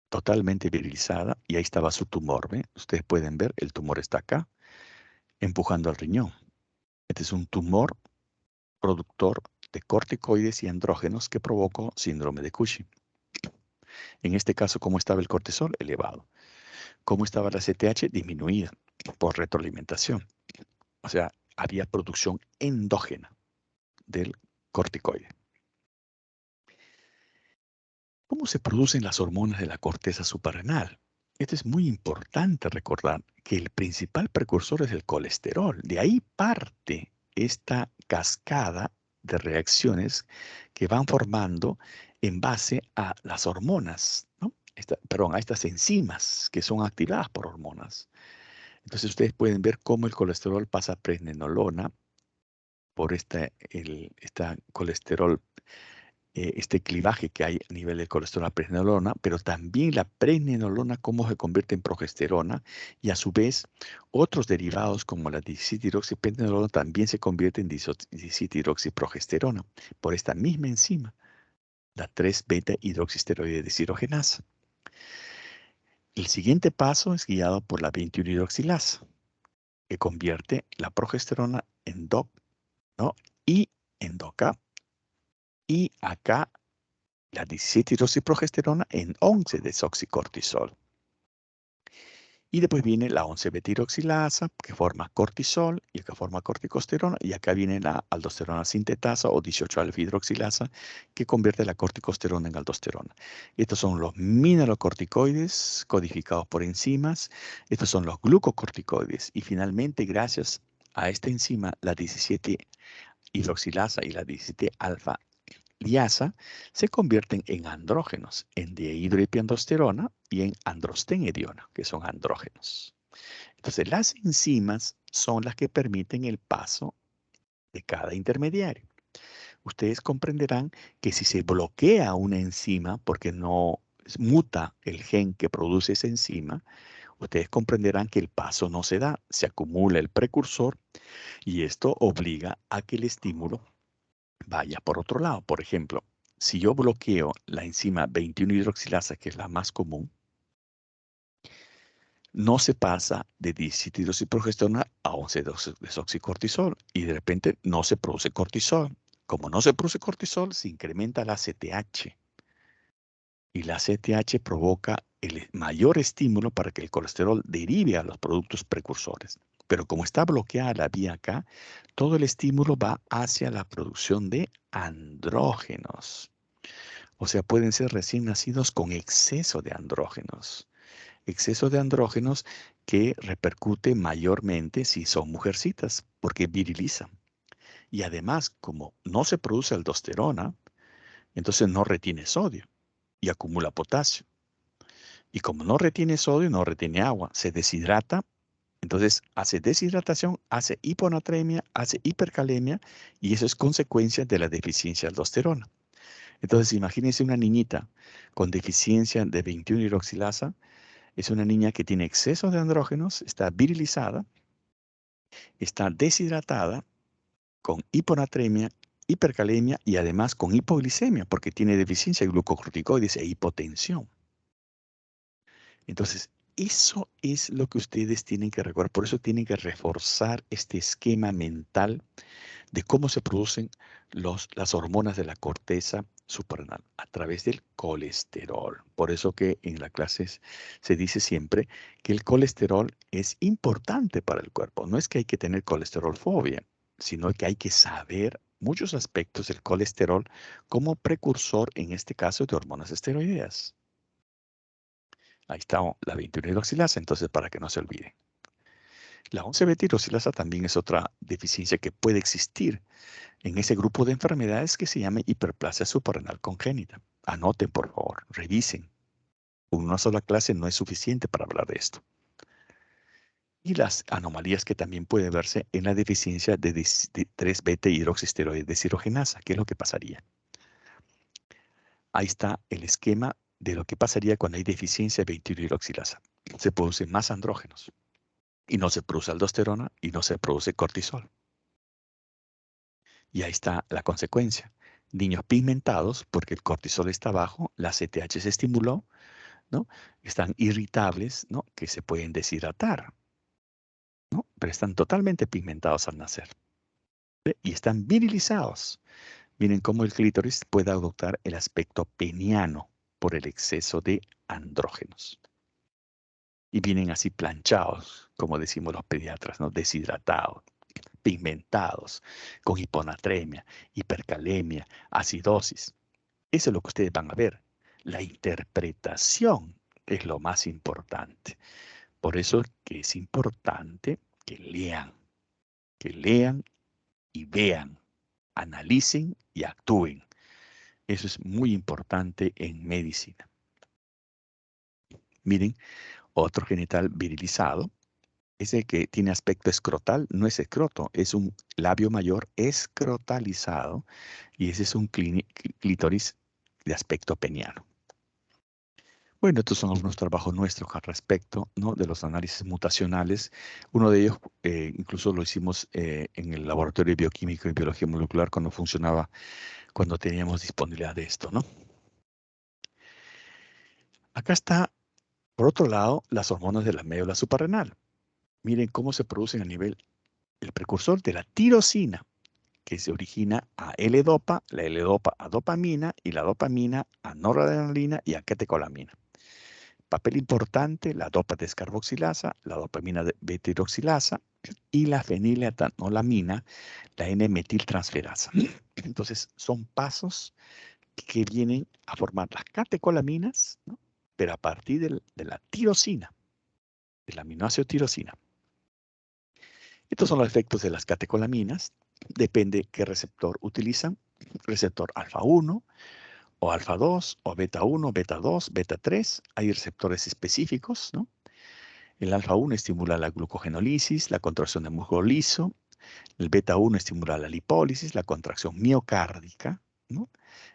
Totalmente virilizada. Y ahí estaba su tumor, ¿ve? Ustedes pueden ver, el tumor está acá, empujando al riñón. Este es un tumor productor de corticoides y andrógenos que provocó síndrome de Cushing. En este caso, ¿cómo estaba el cortisol? Elevado. ¿Cómo estaba la CTH? Disminuida por retroalimentación. O sea, había producción endógena del corticoide. ¿Cómo se producen las hormonas de la corteza suprarrenal? Esto es muy importante recordar que el principal precursor es el colesterol. De ahí parte esta cascada de reacciones que van formando en base a las hormonas, ¿no? Perdón, a estas enzimas que son activadas por hormonas. Entonces ustedes pueden ver cómo el colesterol pasa a pregnenolona por esta colesterol, este clivaje que hay a nivel de colesterol a pregnenolona, pero también la pregnenolona cómo se convierte en progesterona y a su vez otros derivados como la 17-hidroxipregnenolona también se convierten en 17-hidroxiprogesterona por esta misma enzima, la 3-beta-hidroxisteroide deshidrogenasa. El siguiente paso es guiado por la 21-hidroxilasa, que convierte la progesterona en DOC, ¿no? Y en DOCA. Y acá la 17-hidroxiprogesterona en 11-desoxicortisol. Y después viene la 11-beta-hidroxilasa, que forma cortisol y que forma corticosterona. Y acá viene la aldosterona sintetasa o 18-alfa-hidroxilasa, que convierte la corticosterona en aldosterona. Estos son los mineralocorticoides codificados por enzimas. Estos son los glucocorticoides. Y finalmente, gracias a esta enzima, la 17-hidroxilasa y la 17-alfa liasa se convierten en andrógenos, en dihidroepiandrosterona y en androstenediona, que son andrógenos. Entonces, las enzimas son las que permiten el paso de cada intermediario. Ustedes comprenderán que si se bloquea una enzima porque no muta el gen que produce esa enzima, ustedes comprenderán que el paso no se da, se acumula el precursor y esto obliga a que el estímulo vaya por otro lado. Por ejemplo, si yo bloqueo la enzima 21-hidroxilasa, que es la más común, no se pasa de 17-hidroxiprogesterona a 11-desoxicortisol y de repente no se produce cortisol. Como no se produce cortisol, se incrementa la CTH y la CTH provoca el mayor estímulo para que el colesterol derive a los productos precursores. Pero como está bloqueada la vía acá, todo el estímulo va hacia la producción de andrógenos. O sea, pueden ser recién nacidos con exceso de andrógenos. Exceso de andrógenos que repercute mayormente si son mujercitas, porque virilizan. Y además, como no se produce aldosterona, entonces no retiene sodio y acumula potasio. Y como no retiene sodio, no retiene agua, se deshidrata. Entonces hace deshidratación, hace hiponatremia, hace hipercalemia y eso es consecuencia de la deficiencia de aldosterona. Entonces imagínense una niñita con deficiencia de 21-hidroxilasa, es una niña que tiene exceso de andrógenos, está virilizada, está deshidratada, con hiponatremia, hipercalemia y además con hipoglicemia porque tiene deficiencia de glucocorticoides e hipotensión. Entonces, eso es lo que ustedes tienen que recordar. Por eso tienen que reforzar este esquema mental de cómo se producen las hormonas de la corteza suprarrenal a través del colesterol. Por eso que en las clases se dice siempre que el colesterol es importante para el cuerpo. No es que hay que tener colesterolfobia, sino que hay que saber muchos aspectos del colesterol como precursor, en este caso, de hormonas esteroideas. Ahí está la 21-hidroxilasa, entonces para que no se olvide. La 11-beta-hidroxilasa también es otra deficiencia que puede existir en ese grupo de enfermedades que se llama hiperplasia suprarrenal congénita. Anoten, por favor, revisen. Una sola clase no es suficiente para hablar de esto. Y las anomalías que también puede verse en la deficiencia de 3-beta-hidroxisteroide deshidrogenasa. ¿Qué es lo que pasaría? Ahí está el esquema de lo que pasaría cuando hay deficiencia de 21-hidroxilasa. Se producen más andrógenos y no se produce aldosterona y no se produce cortisol. Y ahí está la consecuencia. Niños pigmentados, porque el cortisol está bajo, la CTH se estimuló, ¿no? Están irritables, ¿no? Que se pueden deshidratar, ¿no? Pero están totalmente pigmentados al nacer. ¿Ve? Y están virilizados. Miren cómo el clítoris puede adoptar el aspecto peniano por el exceso de andrógenos. Y vienen así planchados, como decimos los pediatras, ¿no? Deshidratados, pigmentados, con hiponatremia, hipercalemia, acidosis. Eso es lo que ustedes van a ver. La interpretación es lo más importante. Por eso es que es importante que lean y vean, analicen y actúen. Eso es muy importante en medicina. Miren, otro genital virilizado, ese que tiene aspecto escrotal, no es escroto, es un labio mayor escrotalizado y ese es un clítoris de aspecto peniano. Bueno, estos son algunos trabajos nuestros al respecto, ¿no? De los análisis mutacionales. Uno de ellos incluso lo hicimos en el laboratorio de bioquímica y biología molecular cuando funcionaba, cuando teníamos disponibilidad de esto, ¿no? Acá está, por otro lado, las hormonas de la médula suprarrenal. Miren cómo se producen a nivel, el precursor de la tirosina, que se origina a L-dopa, la L-dopa a dopamina y la dopamina a noradrenalina y a catecolamina. Papel importante, la dopa-descarboxilasa, la dopamina beta-hidroxilasa y la feniletolamina, la N-metiltransferasa. Entonces, son pasos que vienen a formar las catecolaminas, ¿no? Pero a partir de la tirosina, del aminoácido tirosina. Estos son los efectos de las catecolaminas. Depende qué receptor utilizan. Receptor alfa 1, o alfa 2, o beta 1, beta 2, beta 3. Hay receptores específicos, ¿no? El alfa 1 estimula la glucogenólisis, la contracción del músculo liso. El beta 1 estimula la lipólisis, la contracción miocárdica, ¿no?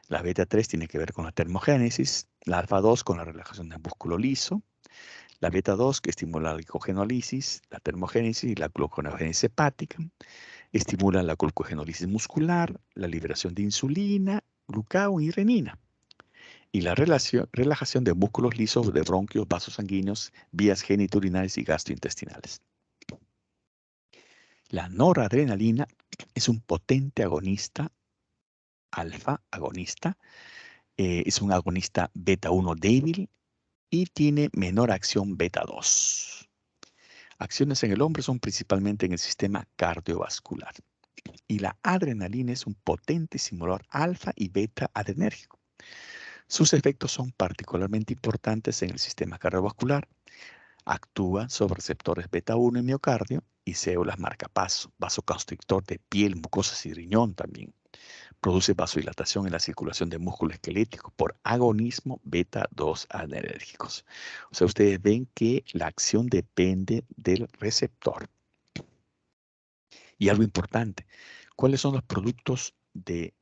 La beta 3 tiene que ver con la termogénesis. La alfa 2 con la relajación del músculo liso. La beta 2 que estimula la glucogenólisis, la termogénesis y la gluconeogénesis hepática. Estimula la glucogenólisis muscular, la liberación de insulina, glucagón y renina. Y la relajación de músculos lisos de bronquios, vasos sanguíneos, vías genitourinarias y gastrointestinales. La noradrenalina es un potente agonista, alfa agonista, es un agonista beta 1 débil y tiene menor acción beta 2. Acciones en el hombre son principalmente en el sistema cardiovascular. y la adrenalina es un potente simulador alfa y beta adrenérgico. Sus efectos son particularmente importantes en el sistema cardiovascular. Actúa sobre receptores beta 1 en miocardio y células marcapaso, vasoconstrictor de piel, mucosas y riñón también. Produce vasodilatación en la circulación de músculo esquelético por agonismo beta 2 adrenérgicos. O sea, ustedes ven que la acción depende del receptor. Y algo importante, ¿cuáles son los productos de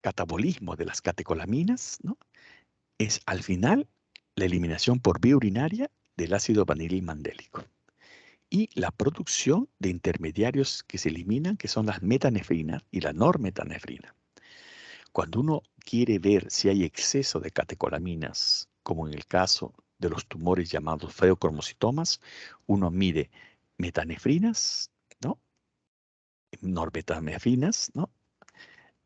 catabolismo de las catecolaminas? ¿No? Es al final la eliminación por vía urinaria del ácido vanilil mandélico y la producción de intermediarios que se eliminan, que son las metanefrinas y la normetanefrina. Cuando uno quiere ver si hay exceso de catecolaminas, como en el caso de los tumores llamados feocromocitomas, uno mide metanefrinas, ¿no? Normetanefrinas, ¿no?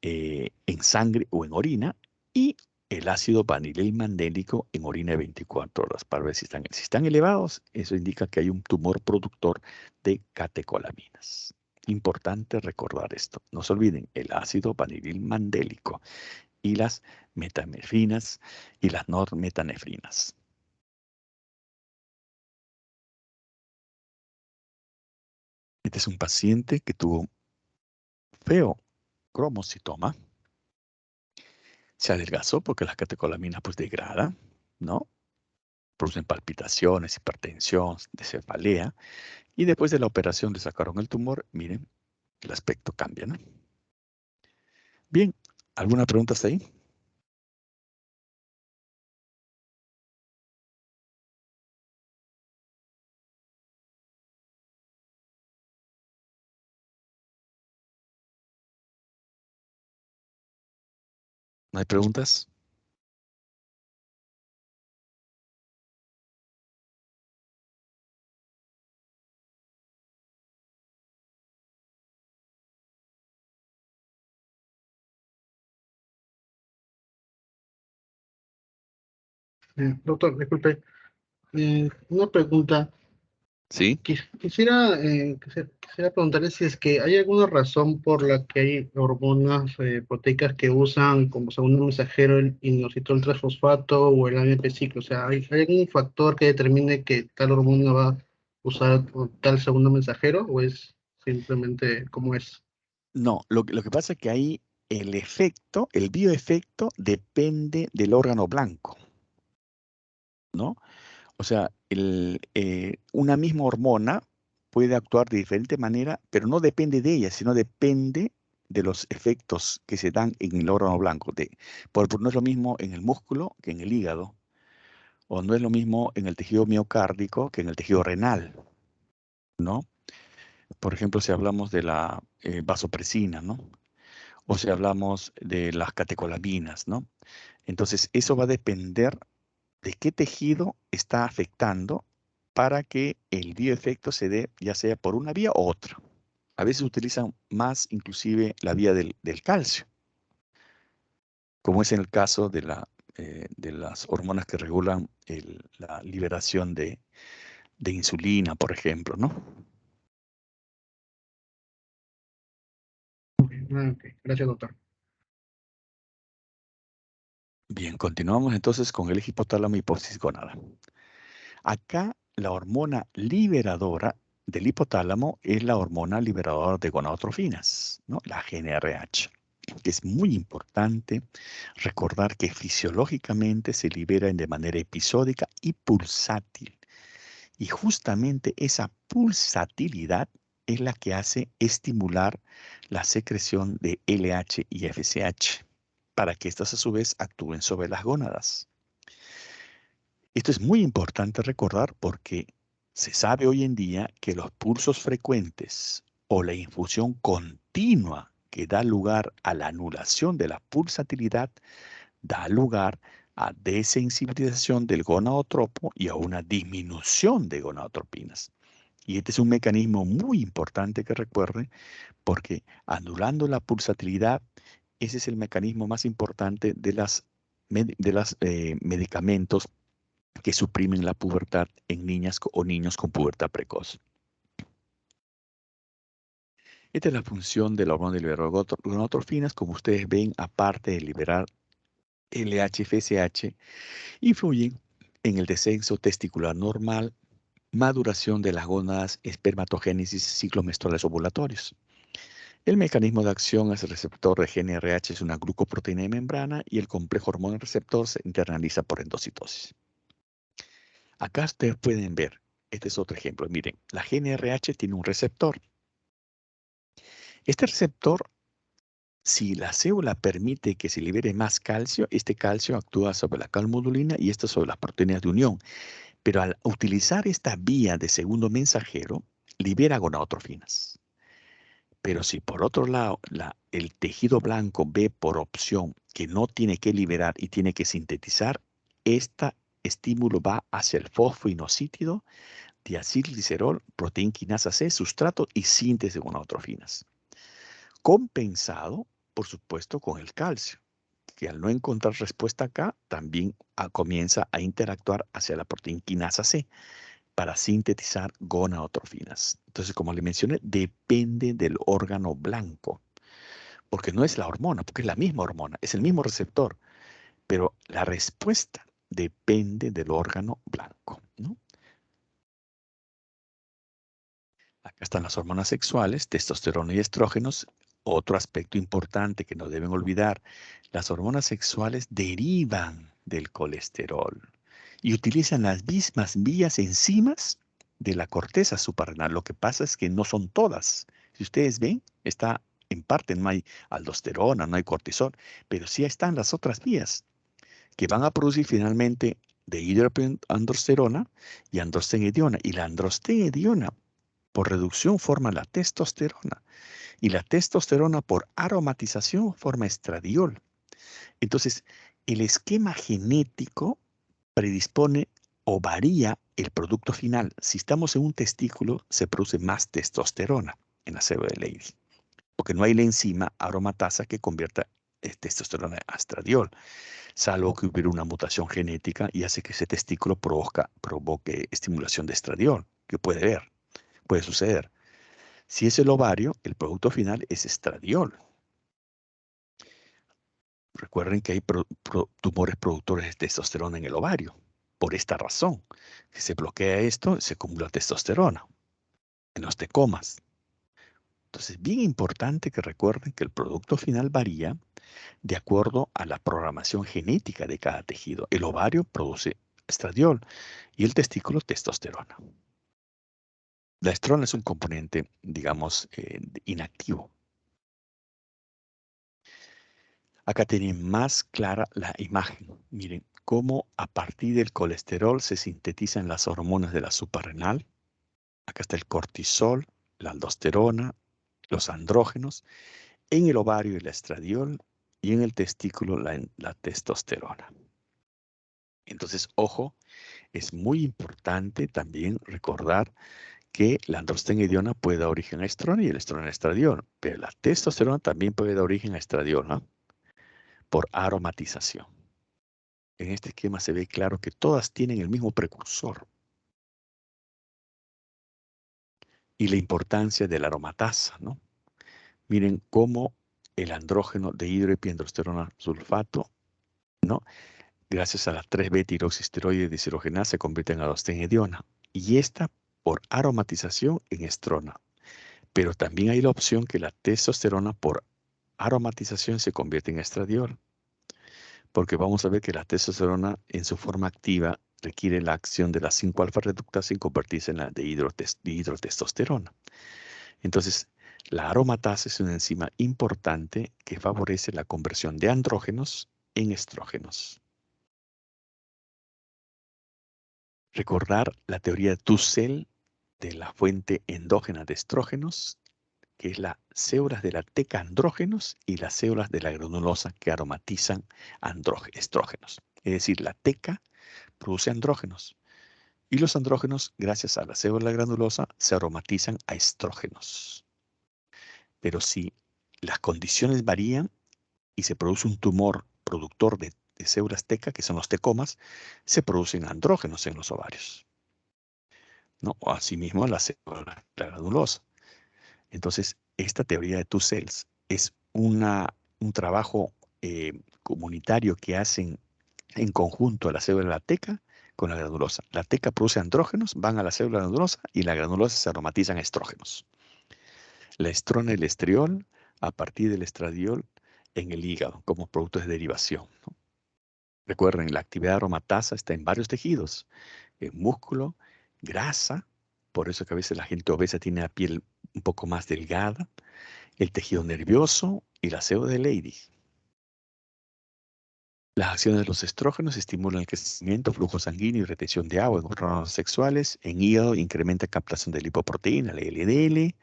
En sangre o en orina y el ácido vanilil mandélico en orina de 24 horas para ver si están elevados. Eso indica que hay un tumor productor de catecolaminas. Importante recordar esto. No se olviden, el ácido vanilil mandélico y las metanefrinas y las normetanefrinas. Este es un paciente que tuvo feocromocitoma. Se adelgazó porque las catecolaminas pues degradan, ¿no? Producen palpitaciones, hipertensión, cefalea. Y después de la operación le sacaron el tumor. Miren, el aspecto cambia, ¿no? Bien, ¿alguna pregunta hasta ahí? ¿No hay preguntas? Doctor, disculpe, una pregunta. Sí. Quisiera preguntarle si es que hay alguna razón por la que hay hormonas proteicas que usan como segundo mensajero el inositol trasfosfato o el AMP ciclo. O sea, ¿hay algún factor que determine que tal hormona va a usar tal segundo mensajero o es simplemente como es? No, lo que pasa es que ahí el efecto, el bioefecto depende del órgano blanco, ¿no? O sea, una misma hormona puede actuar de diferente manera, pero no depende de ella, sino depende de los efectos que se dan en el órgano blanco. No es lo mismo en el músculo que en el hígado, o no es lo mismo en el tejido miocárdico que en el tejido renal, ¿no? Por ejemplo, si hablamos de la vasopresina, ¿no? O si hablamos de las catecolaminas, ¿no? Entonces, eso va a depender de qué tejido está afectando para que el bioefecto se dé ya sea por una vía u otra. A veces utilizan más inclusive la vía del calcio, como es en el caso de las hormonas que regulan la liberación de insulina, por ejemplo, ¿no? Ok, gracias, doctor. Bien, continuamos entonces con el hipotálamo y hipófisis gonada. Acá la hormona liberadora del hipotálamo es la hormona liberadora de gonadotrofinas, ¿no? La GnRH, que es muy importante recordar que fisiológicamente se liberan de manera episódica y pulsátil. Y justamente esa pulsatilidad es la que hace estimular la secreción de LH y FSH para que estas a su vez actúen sobre las gónadas. Esto es muy importante recordar porque se sabe hoy en día que los pulsos frecuentes o la infusión continua que da lugar a la anulación de la pulsatilidad da lugar a desensibilización del gonadotropo y a una disminución de gonadotropinas. Y este es un mecanismo muy importante que recuerden porque anulando la pulsatilidad, ese es el mecanismo más importante de las medicamentos que suprimen la pubertad en niñas o niños con pubertad precoz. Esta es la función de la hormona de liberar gonadotrofinas. Como ustedes ven, aparte de liberar LH y FSH, influyen en el descenso testicular normal, maduración de las gónadas, espermatogénesis, ciclos menstruales ovulatorios. El mecanismo de acción es el receptor de GnRH, es una glucoproteína de membrana y el complejo hormona receptor se internaliza por endocitosis. Acá ustedes pueden ver, este es otro ejemplo. Miren, la GnRH tiene un receptor. Este receptor, si la célula permite que se libere más calcio, este calcio actúa sobre la calmodulina y esto sobre las proteínas de unión. Pero al utilizar esta vía de segundo mensajero, libera gonadotrofinas. Pero si por otro lado el tejido blanco ve por opción que no tiene que liberar y tiene que sintetizar, este estímulo va hacia el fosfoinosítido, diacilglicerol, proteína quinasa C, sustrato y síntesis de gonadotrofinas. Compensado, por supuesto, con el calcio, que al no encontrar respuesta acá, también comienza a interactuar hacia la proteína quinasa C para sintetizar gonadotrofinas. Entonces, como le mencioné, depende del órgano blanco, porque no es la hormona, porque es la misma hormona, es el mismo receptor, pero la respuesta depende del órgano blanco, ¿no? Acá están las hormonas sexuales, testosterona y estrógenos. Otro aspecto importante que no deben olvidar, las hormonas sexuales derivan del colesterol y utilizan las mismas vías enzimas de la corteza suprarrenal. Lo que pasa es que no son todas. Si ustedes ven, está en parte, no hay aldosterona, no hay cortisol, pero sí están las otras vías que van a producir finalmente dehidroandrosterona y androstenediona. Y la androstenediona por reducción forma la testosterona y la testosterona por aromatización forma estradiol. Entonces, el esquema genético predispone o varía el producto final. Si estamos en un testículo, se produce más testosterona en la célula de Leydig, porque no hay la enzima aromatasa que convierta testosterona a estradiol, salvo que hubiera una mutación genética y hace que ese testículo provoque estimulación de estradiol, que puede suceder. Si es el ovario, el producto final es estradiol. Recuerden que hay tumores productores de testosterona en el ovario. Por esta razón, si se bloquea esto, se acumula testosterona en los tecomas. Entonces, bien importante que recuerden que el producto final varía de acuerdo a la programación genética de cada tejido. El ovario produce estradiol y el testículo testosterona. La estrona es un componente, digamos, inactivo. Acá tienen más clara la imagen. Miren cómo a partir del colesterol se sintetizan las hormonas de la suprarrenal. Acá está el cortisol, la aldosterona, los andrógenos. En el ovario el estradiol y en el testículo la testosterona. Entonces, ojo, es muy importante también recordar que la androstenediona puede dar origen a estrona y el estrona a estradiol, pero la testosterona también puede dar origen a estradiol, ¿no? Por aromatización. En este esquema se ve claro que todas tienen el mismo precursor. Y la importancia de la aromatasa, ¿no? Miren cómo el andrógeno de hidroepiandrosterona sulfato, ¿no? Gracias a la 3-beta-hidroxisteroide deshidrogenasa se convierte en androstenediona. Y esta por aromatización en estrona. Pero también hay la opción que la testosterona por aromatización se convierte en estradiol. Porque vamos a ver que la testosterona en su forma activa requiere la acción de la 5-alfa reductasa y convertirse en la dihidrotestosterona. Entonces, la aromatasa es una enzima importante que favorece la conversión de andrógenos en estrógenos. Recordar la teoría de Tussell de la fuente endógena de estrógenos, que es las células de la teca andrógenos y las células de la granulosa que aromatizan estrógenos. Es decir, la teca produce andrógenos y los andrógenos, gracias a la célula granulosa, se aromatizan a estrógenos. Pero si las condiciones varían y se produce un tumor productor de células teca, que son los tecomas, se producen andrógenos en los ovarios, ¿no? O asimismo la célula granulosa. Entonces, esta teoría de two cells es un trabajo comunitario que hacen en conjunto la célula de la teca con la granulosa. La teca produce andrógenos, van a la célula granulosa y la granulosa se aromatizan a estrógenos. La estrona y el estriol a partir del estradiol en el hígado como productos de derivación, ¿no? Recuerden, la actividad aromatasa está en varios tejidos, en músculo, grasa, por eso que a veces la gente obesa tiene la piel un poco más delgada, el tejido nervioso y la célula de Leydig. Las acciones de los estrógenos estimulan el crecimiento, flujo sanguíneo y retención de agua en órganos sexuales. En hígado incrementa captación de lipoproteína, la LDL,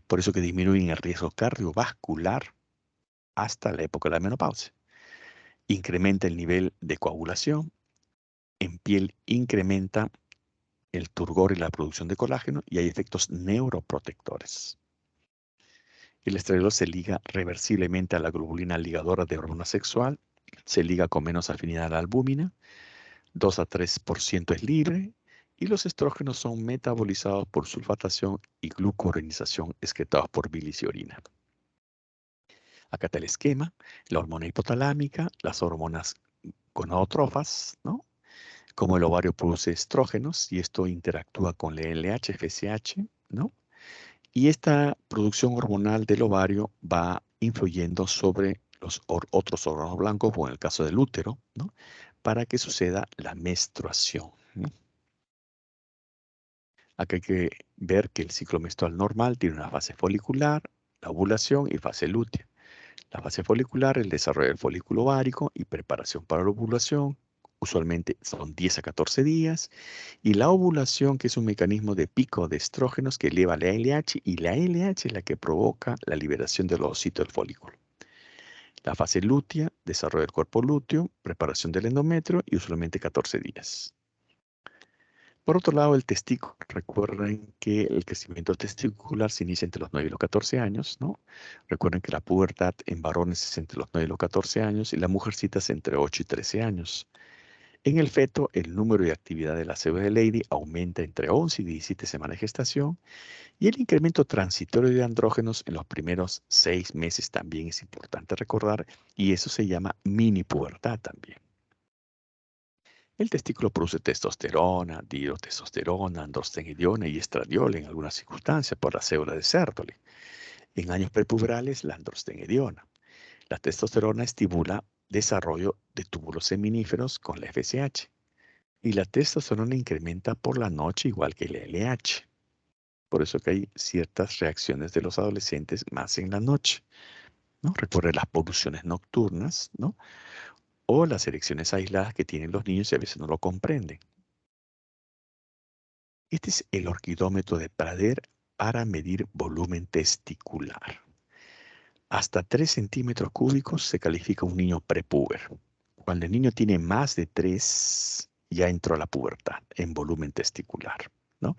por eso que disminuyen el riesgo cardiovascular hasta la época de la menopausia. Incrementa el nivel de coagulación. En piel incrementa el turgor y la producción de colágeno y hay efectos neuroprotectores. El estradiol se liga reversiblemente a la globulina ligadora de hormona sexual, se liga con menos afinidad a la albúmina, 2 a 3% es libre y los estrógenos son metabolizados por sulfatación y glucuronización excretados por bilis y orina. Acá está el esquema, la hormona hipotalámica, las hormonas gonadotrofas, ¿no? Como el ovario produce estrógenos y esto interactúa con la LH, FSH, ¿no? Y esta producción hormonal del ovario va influyendo sobre los otros órganos blancos, o en el caso del útero, ¿no? Para que suceda la menstruación, ¿no? Acá hay que ver que el ciclo menstrual normal tiene una fase folicular, la ovulación y fase lútea. La fase folicular, el desarrollo del folículo ovárico y preparación para la ovulación, usualmente son 10 a 14 días, y la ovulación, que es un mecanismo de pico de estrógenos que eleva la LH, y la LH es la que provoca la liberación del ovocito del folículo. La fase lútea, desarrollo del cuerpo lúteo, preparación del endometrio y usualmente 14 días. Por otro lado, el testículo, recuerden que el crecimiento testicular se inicia entre los 9 y los 14 años, ¿no? Recuerden que la pubertad en varones es entre los 9 y los 14 años y las mujercitas entre 8 y 13 años. En el feto, el número y actividad de la célula de Leydig aumenta entre 11 y 17 semanas de gestación y el incremento transitorio de andrógenos en los primeros 6 meses también es importante recordar y eso se llama mini pubertad también. El testículo produce testosterona, dihidrotestosterona, androstenediona y estradiol en algunas circunstancias por la célula de Sertoli. En años prepuberales, la androstenediona. La testosterona estimula desarrollo de túbulos seminíferos con la FSH. Y la testosterona incrementa por la noche igual que el LH. Por eso que hay ciertas reacciones de los adolescentes más en la noche, ¿no? Recuerden las poluciones nocturnas, ¿no? O las erecciones aisladas que tienen los niños y a veces no lo comprenden. Este es el orquidómetro de Prader para medir volumen testicular. Hasta 3 centímetros cúbicos se califica un niño prepúber. Cuando el niño tiene más de 3, ya entró a la pubertad en volumen testicular, ¿no?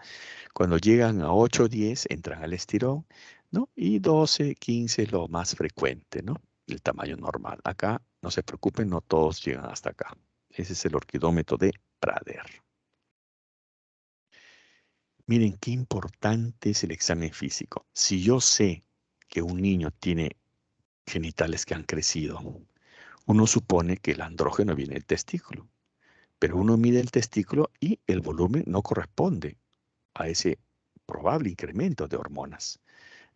Cuando llegan a 8 o 10, entran al estirón, ¿no? Y 12, 15 lo más frecuente, ¿no? El tamaño normal. Acá, no se preocupen, no todos llegan hasta acá. Ese es el orquidómetro de Prader. Miren qué importante es el examen físico. Si yo sé que un niño tiene genitales que han crecido, uno supone que el andrógeno viene del testículo, pero uno mide el testículo y el volumen no corresponde a ese probable incremento de hormonas.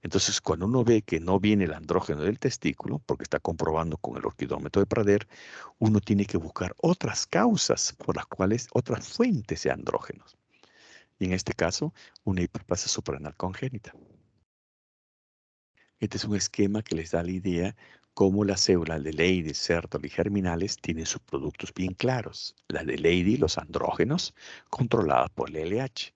Entonces, cuando uno ve que no viene el andrógeno del testículo, porque está comprobando con el orquidómetro de Prader, uno tiene que buscar otras causas por las cuales, otras fuentes de andrógenos. Y en este caso, una hiperplasia suprarrenal congénita. Este es un esquema que les da la idea cómo las células de Leydig, Sertoli y germinales tienen sus productos bien claros. La de Leydig, los andrógenos, controladas por el LH.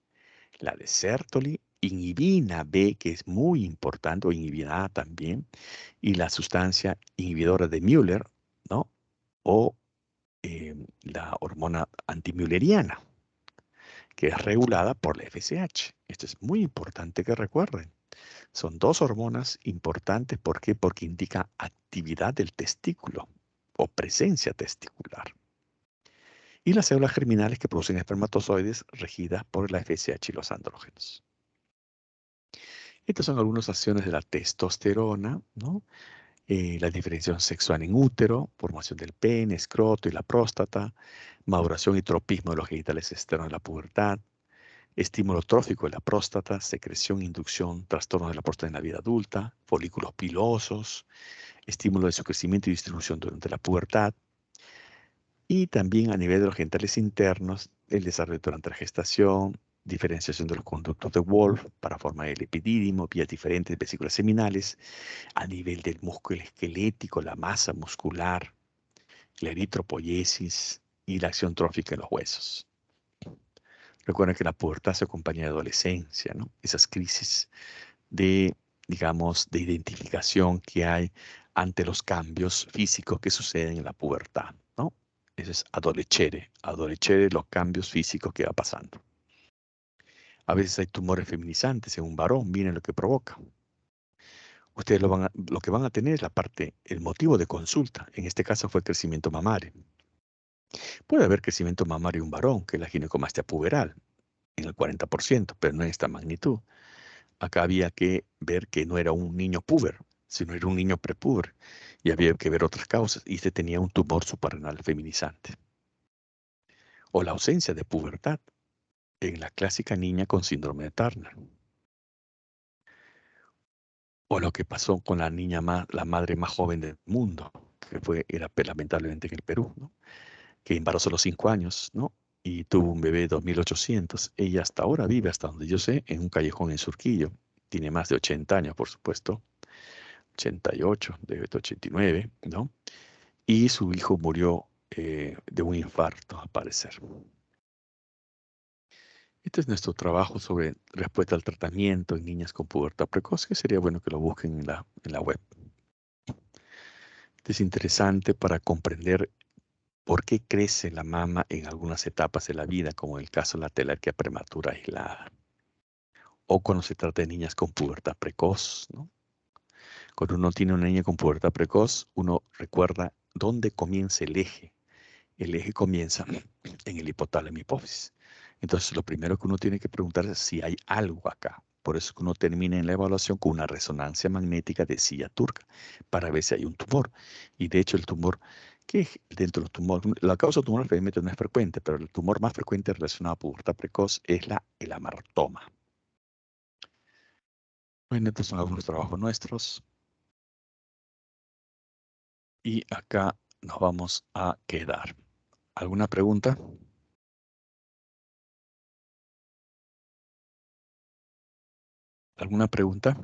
La de Sertoli, inhibina B, que es muy importante, o inhibina A también, y la sustancia inhibidora de Müller, ¿no? O la hormona antimülleriana, que es regulada por la FSH. Esto es muy importante que recuerden. Son dos hormonas importantes. ¿Por qué? Porque indican actividad del testículo o presencia testicular. Y las células germinales que producen espermatozoides regidas por la FSH y los andrógenos. Estas son algunas acciones de la testosterona, ¿no? La diferenciación sexual en útero, formación del pene, escroto y la próstata, maduración y tropismo de los genitales externos de la pubertad, estímulo trófico de la próstata, secreción, inducción, trastornos de la próstata en la vida adulta, folículos pilosos, estímulo de su crecimiento y distribución durante la pubertad, y también a nivel de los genitales internos, el desarrollo durante la gestación, diferenciación de los conductos de Wolf para formar el epidídimo, vías diferentes, vesículas seminales, a nivel del músculo esquelético, la masa muscular, la eritropoiesis y la acción trófica en los huesos. Recuerden que la pubertad se acompaña de adolescencia, ¿no? Esas crisis de, digamos, de identificación que hay ante los cambios físicos que suceden en la pubertad, ¿no? Eso es adolecere los cambios físicos que va pasando. A veces hay tumores feminizantes en un varón, miren lo que provoca. Ustedes lo que van a tener es la parte, el motivo de consulta. En este caso fue crecimiento mamario. Puede haber crecimiento mamario en un varón, que es la ginecomastia puberal, en el 40%, pero no en esta magnitud. Acá había que ver que no era un niño puber, sino era un niño prepuber. Y había que ver otras causas. Y este tenía un tumor suprarrenal feminizante. O la ausencia de pubertad en la clásica niña con síndrome de Turner. O lo que pasó con la niña la madre más joven del mundo, que era lamentablemente en el Perú, ¿no? Que embarazó a los 5 años, ¿no? Y tuvo un bebé de 2800. Ella hasta ahora vive, hasta donde yo sé, en un callejón en Surquillo. Tiene más de 80 años, por supuesto. 88, de 89, ¿no? Y su hijo murió de un infarto, al parecer. Este es nuestro trabajo sobre respuesta al tratamiento en niñas con pubertad precoz, que sería bueno que lo busquen en la web. Este es interesante para comprender por qué crece la mama en algunas etapas de la vida, como en el caso de la telarquía prematura aislada, o cuando se trata de niñas con pubertad precoz, ¿no? Cuando uno tiene una niña con pubertad precoz, uno recuerda dónde comienza el eje. El eje comienza en el hipotálamo hipófisis. Entonces, lo primero que uno tiene que preguntarse es si hay algo acá. Por eso que uno termina en la evaluación con una resonancia magnética de silla turca para ver si hay un tumor. Y de hecho, el tumor, que dentro de los tumores, la causa tumoral obviamente no es frecuente, pero el tumor más frecuente relacionado a pubertad precoz es el amartoma. Bueno, estos son algunos trabajos nuestros. Y acá nos vamos a quedar. ¿Alguna pregunta? ¿Alguna pregunta?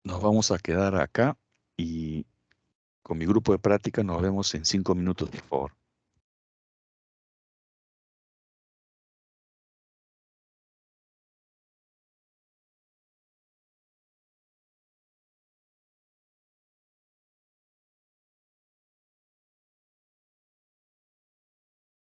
Nos vamos a quedar acá y con mi grupo de práctica nos vemos en 5 minutos, por favor.